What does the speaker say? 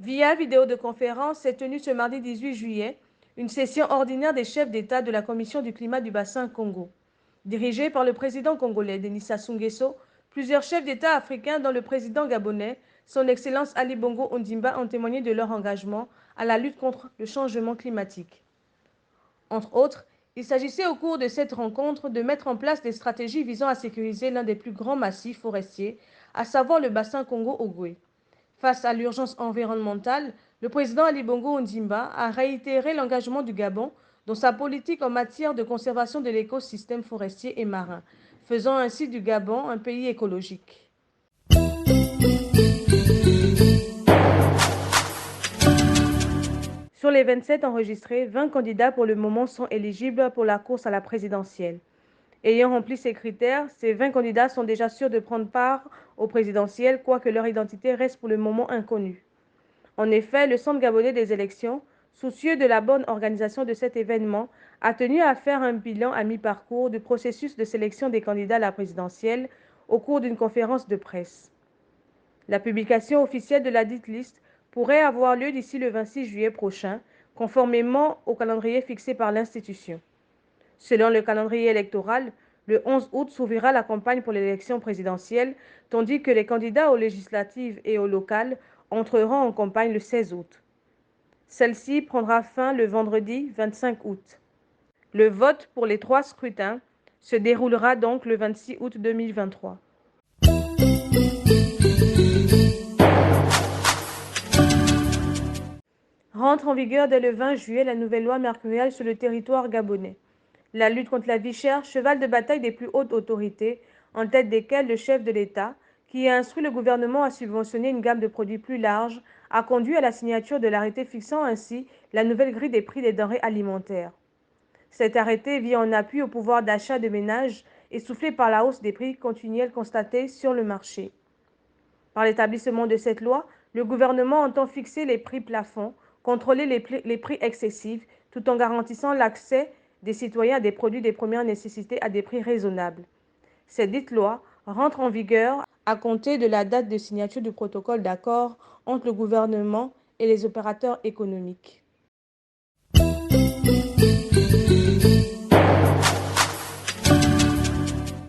Via vidéo de conférence s'est tenue ce mardi 18 juillet une session ordinaire des chefs d'État de la Commission du climat du bassin Congo. Dirigée par le président congolais Denis Sassou Nguesso, plusieurs chefs d'État africains dont le président gabonais, son Excellence Ali Bongo Ondimba, ont témoigné de leur engagement à la lutte contre le changement climatique. Entre autres, il s'agissait au cours de cette rencontre de mettre en place des stratégies visant à sécuriser l'un des plus grands massifs forestiers, à savoir le bassin Congo-Ogooué. Face à l'urgence environnementale, le président Ali Bongo Ondimba a réitéré l'engagement du Gabon dans sa politique en matière de conservation de l'écosystème forestier et marin, faisant ainsi du Gabon un pays écologique. Sur les 27 enregistrés, 20 candidats pour le moment sont éligibles pour la course à la présidentielle. Ayant rempli ces critères, ces 20 candidats sont déjà sûrs de prendre part au présidentiel, quoique leur identité reste pour le moment inconnue. En effet, le Centre gabonais des élections, soucieux de la bonne organisation de cet événement, a tenu à faire un bilan à mi-parcours du processus de sélection des candidats à la présidentielle au cours d'une conférence de presse. La publication officielle de la dite liste pourrait avoir lieu d'ici le 26 juillet prochain, conformément au calendrier fixé par l'institution. Selon le calendrier électoral, le 11 août s'ouvrira la campagne pour l'élection présidentielle, tandis que les candidats aux législatives et aux locales entreront en campagne le 16 août. Celle-ci prendra fin le vendredi 25 août. Le vote pour les 3 scrutins se déroulera donc le 26 août 2023. Rentre en vigueur dès le 20 juillet la nouvelle loi mercuriale sur le territoire gabonais. La lutte contre la vie chère, cheval de bataille des plus hautes autorités, en tête desquelles le chef de l'État, qui a instruit le gouvernement à subventionner une gamme de produits plus large, a conduit à la signature de l'arrêté fixant ainsi la nouvelle grille des prix des denrées alimentaires. Cet arrêté vient en appui au pouvoir d'achat des ménages, essoufflé par la hausse des prix continuelle constatée sur le marché. Par l'établissement de cette loi, le gouvernement entend fixer les prix plafonds, contrôler les prix excessifs, tout en garantissant l'accès des citoyens à des produits de première nécessité à des prix raisonnables. Cette dite loi rentre en vigueur à compter de la date de signature du protocole d'accord entre le gouvernement et les opérateurs économiques.